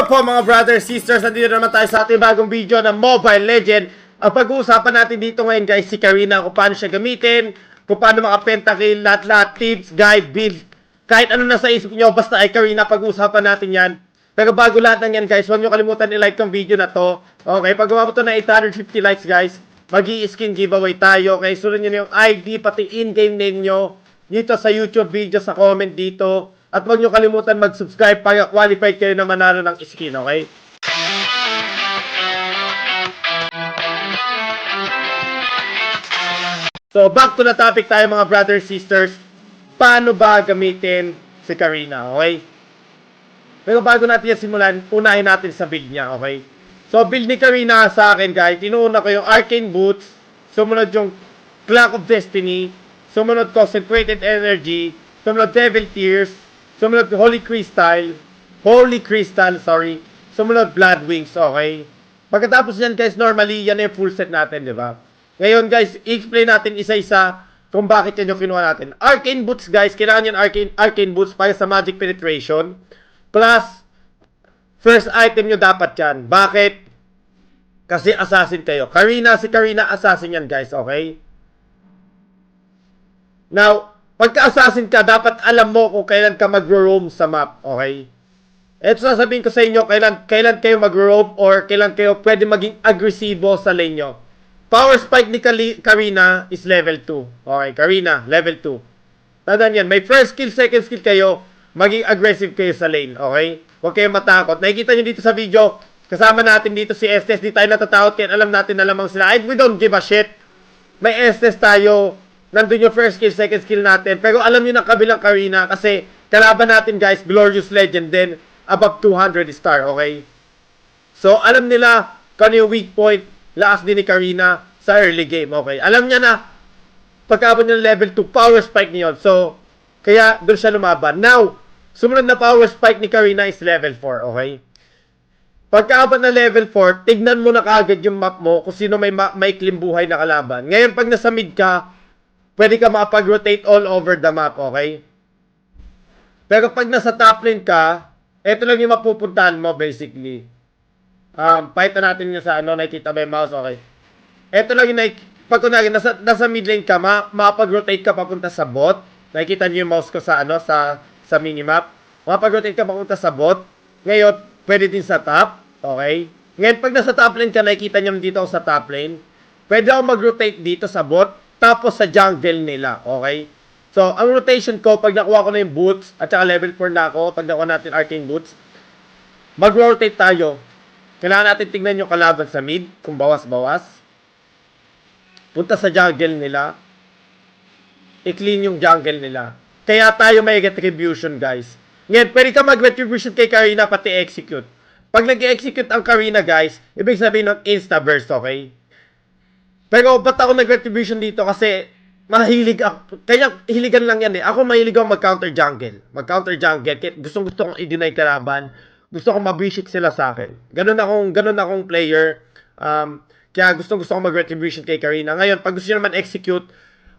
Hello po mga brothers, sisters, nandito naman tayo sa ating bagong video ng Mobile Legend. Ang pag-uusapan natin dito ngayon guys, si Karina, kung paano siya gamitin, kung paano makapentakill, lahat-lahat, tips, guide, build, kahit ano na sa isip nyo, basta ay Karina, pag-uusapan natin yan. Pero bago lahat ng yan guys, huwag nyo kalimutan i-like tong video na to. Okay, pag gawa mo to na 850 likes guys, mag-i-skin giveaway tayo. Okay, sunod nyo na yung ID, pati in-game name nyo, dito sa YouTube video, sa comment dito. At huwag nyo kalimutan mag-subscribe para qualified kayo na manalo ng skin, okay? So, back to the topic tayo mga brothers, sisters. Paano ba gamitin si Karina, okay? Pero bago natin yan simulan, unahin natin sa build niya, okay? So, build ni Karina sa akin, guys. Tinuuna ko yung Arcane Boots, sumunod yung Clock of Destiny, sumunod Concentrated Energy, sumunod Devil Tears, sumunod Holy Crystal, sumunod Blood Wings, okay? Pagkatapos yan guys, normally yan yung full set natin, di ba? Ngayon guys, i-explain natin isa-isa kung bakit yan yung kinuha natin. Arcane Boots guys, kailangan yan Arcane Boots para sa Magic Penetration. Plus, first item nyo dapat yan. Bakit? Kasi assassin kayo. Si Karina, assassin yan guys, okay? Now, pagka-assassin ka, dapat alam mo kung kailan ka mag-roam sa map, okay? Ito sasabihin ko sa inyo, kailan kayo mag-roam or kailan kayo pwede maging agresibo sa lane nyo. Power spike ni Karina is level 2. Okay, Karina, level 2. Tandaan yan, may first skill, second skill kayo, maging aggressive kayo sa lane, okay? Huwag kayo matakot. Nakikita nyo dito sa video, kasama natin dito si Estes, di tayo natatakot yan, alam natin na lamang sila. We don't give a shit. May Estes tayo, nandun yung first skill, second skill natin. Pero alam nyo na kabilang Karina kasi kalaban natin guys, Glorious Legend din, above 200 star, okay? So, alam nila kung ano yung weak point, lakas din ni Karina sa early game, okay? Alam niya na, pagkaabot niya level 2, power spike niya yun. So, kaya doon siya lumaban. Now, sumunod na power spike ni Karina is level 4, okay? Pagkaabot na level 4, tignan mo na kaagad yung map mo kung sino may maikling buhay na kalaban. Ngayon, pag nasa mid ka, pwede ka makapag-rotate all over the map, okay? Pero pag nasa top lane ka, eto lang yung mapupuntahan mo, basically. Pakita natin yung sa nakikita ba yung mouse, okay? Eto lang yung, pag kunwari, nasa mid lane ka, makapag-rotate ka papunta sa bot. Nakikita niyo yung mouse ko sa, sa minimap. Makapag-rotate ka papunta sa bot. Ngayon, pwede din sa top, okay? Ngayon, pag nasa top lane ka, nakikita niyo dito ako sa top lane. Pwede ako mag-rotate dito sa bot. Tapos sa jungle nila, okay? So, ang rotation ko, pag nakuha ko na yung boots, at saka level 4 na ako, pag nakuha natin Arcane Boots, mag-rotate tayo. Kailangan natin tingnan yung kalaban sa mid, kung bawas-bawas. Punta sa jungle nila. I-clean yung jungle nila. Kaya tayo may retribution, guys. Ngayon, pwede ka mag-retribution kay Karina, pati execute. Pag nag-execute ang Karina, guys, ibig sabihin ng insta-burst, okay? Pero ba't ako nag-retribution dito? Kasi mahilig ako. Kaya hiligan lang yan eh. Ako mahilig ako mag-counter jungle. Mag-counter jungle. Gusto kong i-deny kalaban. Gusto kong mabishik sila sa akin. Ganun akong player. Kaya gusto ko mag-retribution kay Karina. Ngayon, pag gusto nyo naman execute,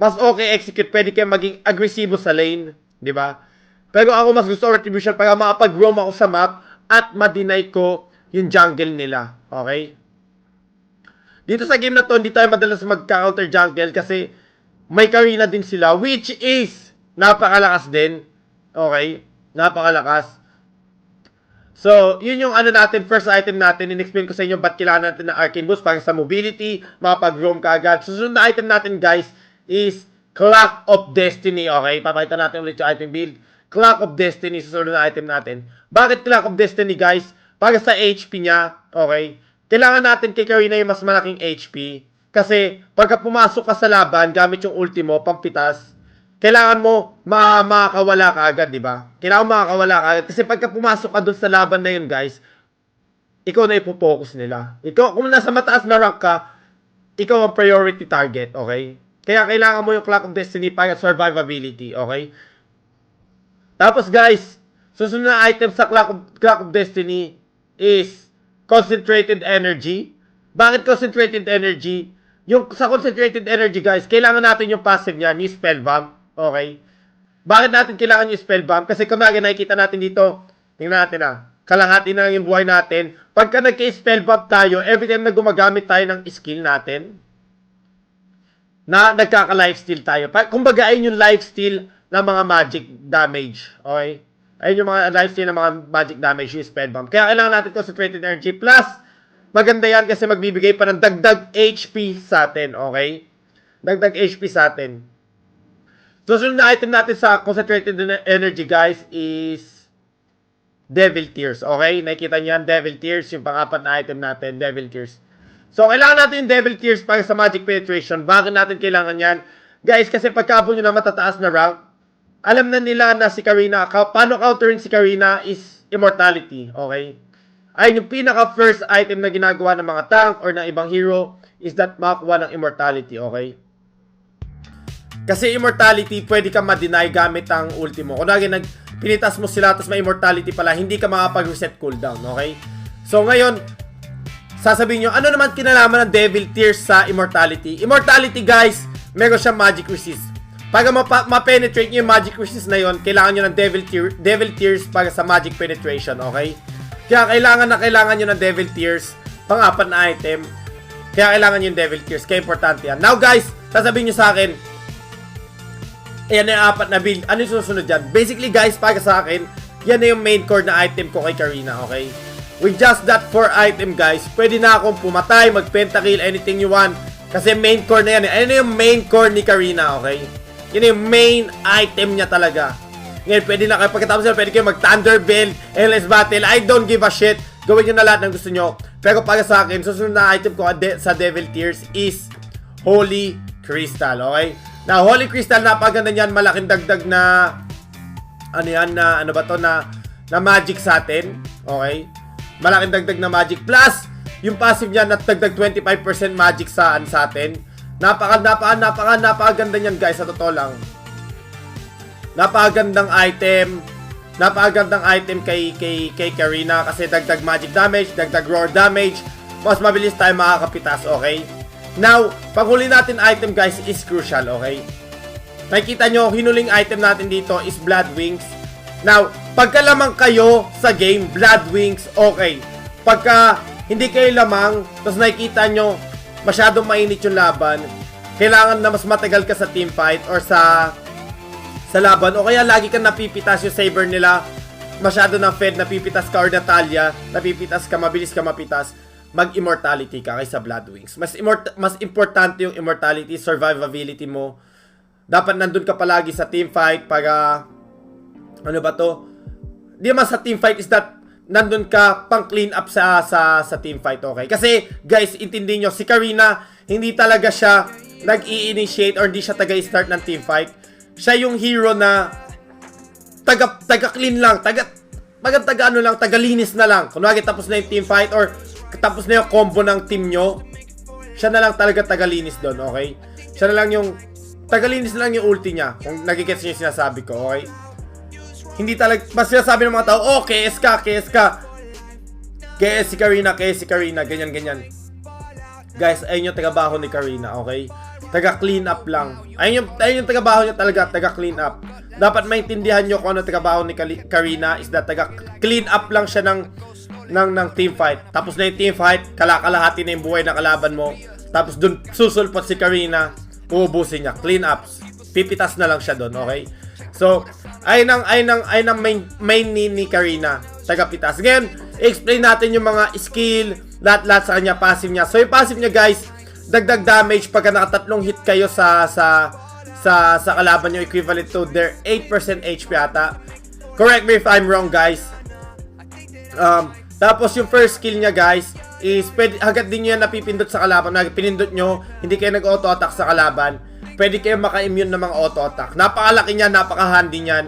mas okay execute. Pwede kayo maging agresibo sa lane. Di ba? Pero ako mas gusto retribution para makapag-roam ako sa map at ma-deny ko yung jungle nila. Okay? Dito sa game na to, hindi tayo madalas mag-counter jungle kasi may Karina din sila, which is napakalakas din. Okay? Napakalakas. So, yun yung natin, first item natin. In-explain ko sa inyo ba't kailangan natin ng Arcane Boost para sa mobility, makapag-roam ka agad. Susunod na item natin, guys, is Clock of Destiny. Okay? Papakita natin ulit yung item build. Clock of Destiny, susunod na item natin. Bakit Clock of Destiny, guys? Para sa HP niya. Okay? Kailangan natin kay Karina yung mas malaking HP. Kasi, pagka pumasok ka sa laban, gamit yung ultimo, pampitas, kailangan mo makakawala ka agad, di ba? Kailangan makakawala ka agad. Kasi pagka pumasok ka dun sa laban na yun, guys, ikaw na ipopokus nila. Ikaw, kung nasa mataas na rank ka, ikaw ang priority target, okay? Kaya kailangan mo yung Clock of Destiny para survivability, okay? Tapos, guys, susunod na item sa Clock of Destiny is Concentrated Energy. Bakit Concentrated Energy? Yung sa Concentrated Energy, guys, kailangan natin yung passive niya, yung Spell Bomb. Okay? Bakit natin kailangan yung Spell Bomb? Kasi kung nakikita natin dito, tingnan natin kalahati na lang yung buhay natin. Pagka nagka-spellbomb tayo, every time na gumagamit tayo ng skill natin, na nagkaka-lifesteal tayo. Kumbaga, ayun yung lifesteal ng mga magic damage. Okay? Ayun yung mga lifesteal ng mga magic damage, yung spellbomb. Kaya kailangan natin concentrated energy. Plus, maganda yan kasi magbibigay pa ng dagdag HP sa atin. Okay? Dagdag HP sa atin. So, sunod na item natin sa concentrated energy, guys, is Devil Tears. Okay? Nakikita niyo yan, Devil Tears. Yung pang-apat na item natin, Devil Tears. So, kailangan natin yung Devil Tears para sa Magic Penetration. Bakit natin kailangan yan? Guys, kasi pagkabon nyo na matataas na rank, alam na nila na si Karina, paano countering si Karina is Immortality. Okay? Ayun yung pinaka-first item na ginagawa ng mga tank or ng ibang hero is that makakuha ng Immortality. Okay? Kasi Immortality, pwede ka ma-deny gamit ang ultimo. Kung pinitas mo sila tapos may Immortality pala, hindi ka makapag-reset cooldown. Okay? So, ngayon, sasabihin nyo, ano naman kinalaman ng Devil Tears sa Immortality? Immortality, guys, meron siyang Magic Resist. Pag ma-penetrate nyo yung Magic Resist na yon, kailangan nyo ng Devil Tears para sa Magic Penetration, okay? Kaya kailangan nyo ng Devil Tears, pang-apat na item. Kaya kailangan nyo yung Devil Tears, kaya importante yan. Now, guys, sasabihin nyo sa akin, ayan na yung apat na build. Ano yung susunod dyan? Basically, guys, para sa akin, yan na yung main core na item ko kay Karina, okay? With just that 4 item, guys, pwede na akong pumatay, mag-pentakill, anything you want. Kasi main core na yan. Ano yung main core ni Karina, okay? Yan yung main item niya talaga. Ngayon, pwede na kayo, pagkatapos na, pwede kayo mag-Thunder Build, Endless Battle. I don't give a shit. Gawin nyo na lahat ng gusto nyo. Pero para sa akin, susunod na item ko sa Devil Tears is Holy Crystal, okay? Now, Holy Crystal, napaganda niyan. Malaking dagdag na, ano yan, na, ano ba to, na magic sa atin, okay? Malaking dagdag na magic. Plus, yung passive niya na dagdag 25% magic sa atin. Napakaganda niyan, guys, sa totoo lang. Napakagandang item. Napakagandang item kay Karina kasi dagdag magic damage, dagdag roar damage. Mas mabilis tayo makakapitas, okay? Now, paghuli natin item, guys, is crucial, okay? Nakikita nyo, hinuling item natin dito is Blood Wings. Now, pagka lamang kayo sa game, Blood Wings, okay. Pagka hindi kayo lamang, tapos nakikita nyo, masyadong mainit yung laban, kailangan na mas matagal ka sa teamfight or sa laban, o kaya lagi kang napipitas yung saber nila, masyado ng fed, napipitas ka, or Natalia, napipitas ka, mabilis ka mapitas, mag-immortality ka kaysa Blood Wings. Mas importante yung immortality, survivability mo. Dapat nandun ka palagi sa teamfight para ano ba to? Di naman sa teamfight is that nandun ka pang clean up sa teamfight, okay? Kasi, guys, intindihin nyo, si Karina, hindi talaga siya nag-i-initiate or hindi siya taga-start ng teamfight. Siya yung hero na taga-clean lang, taga-linis na lang. Kunwari tapos na yung teamfight or tapos na yung combo ng team nyo, siya na lang talaga taga-linis doon, okay? Siya na lang yung taga-linis na lang yung ulti niya. Kung nagigets nyo yung sinasabi ko, okay? Hindi talaga, mas sinasabi ng mga tao, oh, KS ka. KS si Karina, ganyan. Guys, ayun yung tagabaho ni Karina, okay? Taga-clean up lang. Ayun yung tagabaho niya talaga, taga-clean up. Dapat maintindihan nyo kung ano tagabaho ni Karina is that taga-clean up lang siya ng teamfight. Tapos na yung teamfight, kalahati na yung buhay na kalaban mo. Tapos dun susulpot si Karina, uubusin niya. Clean ups. Pipitas na lang siya dun, okay? So, ayun ang main ni Karina, taga-pitas. Ngayon, explain natin yung mga skill, lahat sa kanya, passive niya. So, yung passive niya, guys, dagdag damage pagka nakatatlong hit kayo sa kalaban nyo, equivalent to their 8% HP ata. Correct me if I'm wrong, guys. Tapos yung first skill niya, guys, is agad din nyo yan napipindot sa kalaban. Pinindot nyo, hindi kayo nag-auto-attack sa kalaban, pwede kayo maka-immune ng mga auto-attack. Napakalaki niyan, napaka-handy niyan.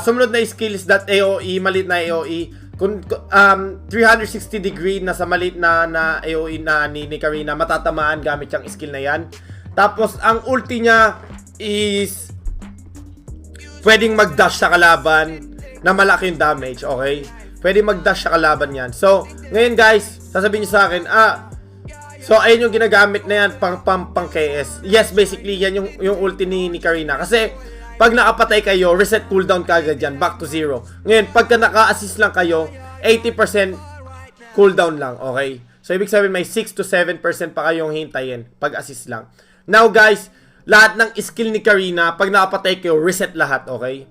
Sumunod na skill is that AOE, maliit na AOE. 360 degree na sa maliit na AOE na ni Karina, matatamaan gamit yung skill na yan. Tapos, ang ulti niya is pwedeng mag-dash sa kalaban na malaki yung damage, okay? Pwede mag-dash sa kalaban yan. So, ngayon guys, sasabihin niyo sa akin, so ayun yung ginagamit na yan pang KS. Yes, basically, yan yung ulti ni Karina. Kasi, pag nakapatay kayo, reset cooldown ka agad yan, back to 0. Ngayon, pagka naka-assist lang kayo, 80% cooldown lang, okay? So, ibig sabihin may 6 to 7% pa kayong hintayin pag assist lang. Now, guys, lahat ng skill ni Karina, pag nakapatay kayo, reset lahat, okay?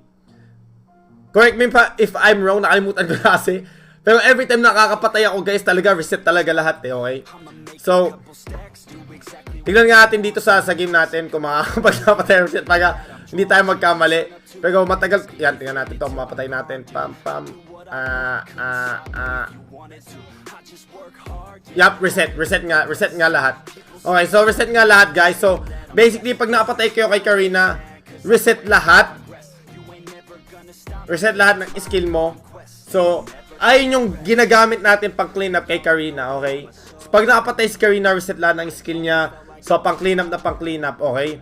Correct me if I'm wrong, nakalimutan ko na kasi. Pero every time nakakapatay ako, guys, talaga reset talaga lahat, okay? So, tignan nga natin dito sa game natin kung makakapagpatay reset para hindi tayo magkamali. Pero matagal, yan, tingnan natin to, mapatay natin. Yup, reset nga lahat. Okay, so reset nga lahat, guys. So, basically, pag nakapatay kayo kay Karina, reset lahat. Reset lahat ng skill mo. So, ayun yung ginagamit natin pang clean up kay Karina, okay? So, pag nakapatay si Karina, reset lahat ng skill niya. So, pang clean up na pang clean up, okay?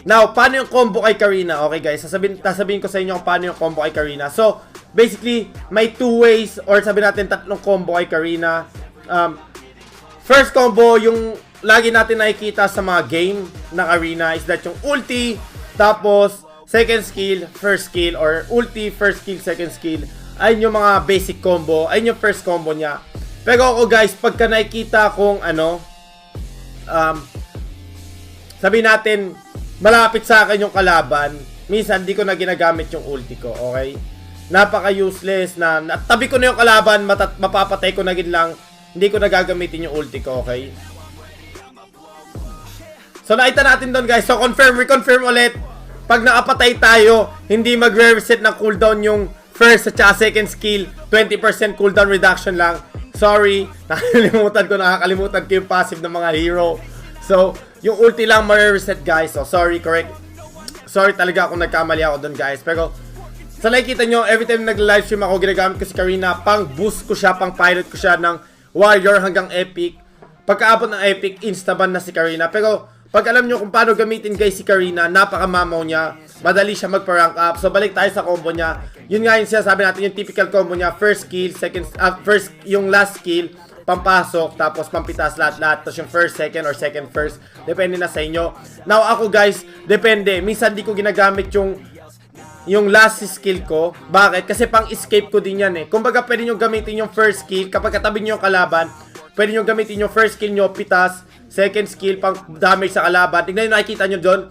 Now, paano yung combo kay Karina? Okay, guys, sasabihin ko sa inyo kung paano yung combo kay Karina. So, basically, may 2 ways or sabihin natin tatlong combo kay Karina. First combo, yung lagi natin nakikita sa mga game ng arena is that yung ulti, tapos second skill, first skill, or ulti, first skill, second skill. Ayun yung mga basic combo. Ayun yung first combo niya. Pero ako, guys, pagka nakikita kung sabihin natin, malapit sa akin yung kalaban, minsan di ko na ginagamit yung ulti ko, okay? Napaka-useless na tabi ko na yung kalaban, mapapatay ko na lang, hindi ko na gagamitin yung ulti ko, okay? So, nakita natin doon, guys. So, reconfirm ulit. Pag nakapatay tayo, hindi magre-reset ng cooldown yung first at second skill. 20% cooldown reduction lang. Sorry, nakakalimutan ko yung passive ng mga hero. So, yung ulti lang ma-reset, guys. So, sorry talaga kung nagkamali ako doon, guys. Pero, sa nakikita nyo, every time nag-livestream ako, ginagamit ko si Karina, pang boost ko siya, pang pilot ko siya ng warrior hanggang epic. Pagkaabot ng epic, instaban na si Karina. Pero, pag alam nyo kung paano gamitin, guys, si Karina, napakamamaw niya. Madali siya magpa-rank up. So, balik tayo sa combo niya. Yun nga yung sinasabi natin, yung typical combo niya. First skill, yung last skill, pampasok, tapos pampitas lahat-lahat. Tapos yung first, second, or second, first. Depende na sa inyo. Now, ako, guys, depende. Minsan di ko ginagamit yung last skill ko. Bakit? Kasi pang-escape ko din yan eh. Kumbaga, pwede nyo gamitin yung first skill. Kapag katabi nyo yung kalaban, pwede nyo gamitin yung first skill nyo, pitas. Second skill, pang damage sa kalaban. Tignan nyo, nakikita nyo doon.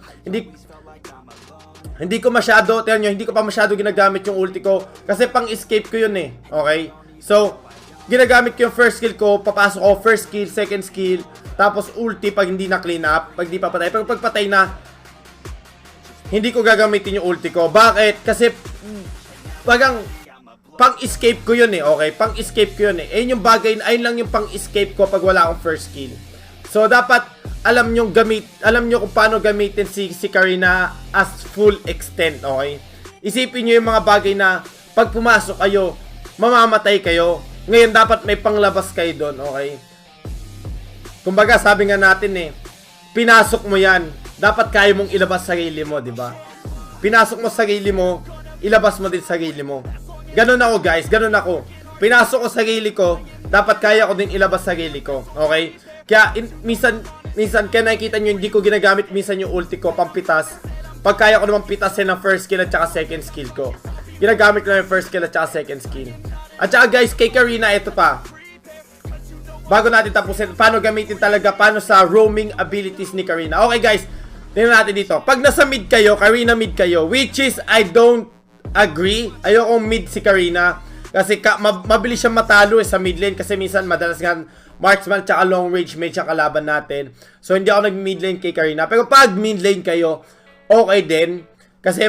Hindi ko masyado, tignan nyo, hindi ko pa masyado ginagamit yung ulti ko. Kasi pang-escape ko yun eh. Okay? So, ginagamit ko yung first skill ko, papasok ko, first skill, second skill, tapos ulti pag hindi na clean up, pag hindi pa patay. Pero pag patay na, hindi ko gagamitin yung ulti ko. Bakit? Kasi, bagang, pang-escape ko yun eh, okay? Pang-escape ko yun eh. Ayun yung bagay, ayun lang yung pang-escape ko pag wala akong first skill. So, dapat, alam nyo kung paano gamitin si Karina as full extent, okay? Isipin nyo yung mga bagay na, pag pumasok kayo, mamamatay kayo. Ngayon, dapat may panglabas kayo doon, okay? Kumbaga, sabi nga natin eh, pinasok mo yan, dapat kaya mong ilabas sarili mo, di ba? Pinasok mo sarili mo, ilabas mo din sarili mo. Ganun ako, guys, ganun ako. Pinasok ko sarili ko, dapat kaya ko din ilabas sarili ko, okay? Kaya, minsan, kaya nakikita nyo, hindi ko ginagamit minsan yung ulti ko, pampitas. Pag kaya ko naman pitasin ng first skill at saka second skill ko. Ginagamit ko na yung first skill at saka second skill. At saka guys, kay Karina, ito pa. Bago natin tapusin, paano gamitin talaga, paano sa roaming abilities ni Karina. Okay guys, tingnan natin dito. Pag nasa mid kayo, Karina mid kayo, which is, I don't agree. Ayokong mid si Karina. Kasi mabilis siyang matalo sa mid lane. Kasi minsan, madalas nga, marksman tsaka long range mage ang kalaban natin. So, hindi ako nag-mid lane kay Karina. Pero pag mid lane kayo, okay din. Kasi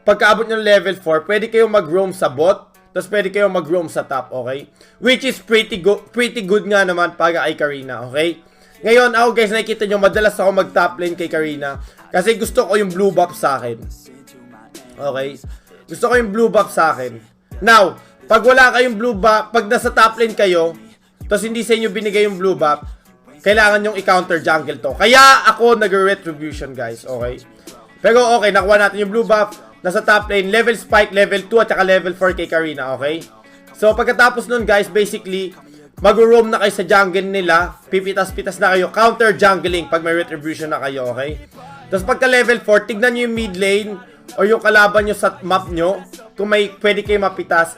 pagkaabot nyo level 4, pwede kayong mag-roam sa bot. Tapos pwede kayong mag-roam sa top, okay? Which is pretty good nga naman para kay Karina, okay? Ngayon, ako guys, nakikita nyo, madalas ako mag-top lane kay Karina. Kasi gusto ko yung blue buff sa akin. Okay? Gusto ko yung blue buff sa akin. Now, pag wala kayong blue buff, pag nasa top lane kayo, tapos hindi sa inyo binigay yung blue buff, kailangan yung i-counter jungle to. Kaya ako nag-retribution, guys. Okay? Pero okay, nakuha natin yung blue buff. Nasa top lane, level spike, level 2 at saka level 4 kay Karina. Okay? So, pagkatapos nun, guys, basically, mag-roam na kayo sa jungle nila. Pipitas-pitas na kayo. Counter jungling pag may retribution na kayo. Okay? Tapos pagka level 4, tignan nyo yung mid lane o yung kalaban nyo sa map nyo. Kung may pwede kayo mapitas.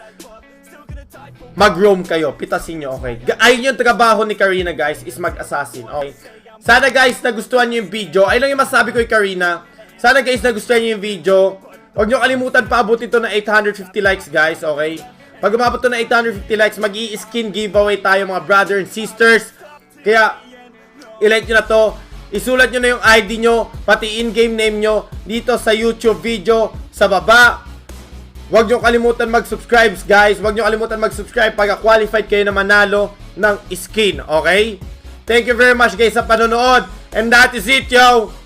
mag-roam kayo. Pitasin nyo, okay? Ayun yung trabaho ni Karina, guys, is mag-assassin, okay? Sana, guys, nagustuhan nyo yung video. Ayun lang yung masabi ko kay Karina. Sana, guys, nagustuhan nyo yung video. Huwag nyo kalimutan paabot ito na 850 likes, guys, okay? Pag umabot ito na 850 likes, mag-i-skin giveaway tayo, mga brother and sisters. Kaya, i-like nyo na to. Isulat nyo na yung ID nyo, pati in-game name nyo, dito sa YouTube video, sa baba. Huwag nyo kalimutan mag-subscribe, guys. Huwag nyo kalimutan mag-subscribe pagka qualified kayo na manalo ng skin, okay? Thank you very much, guys, sa panonood. And that is it, yo!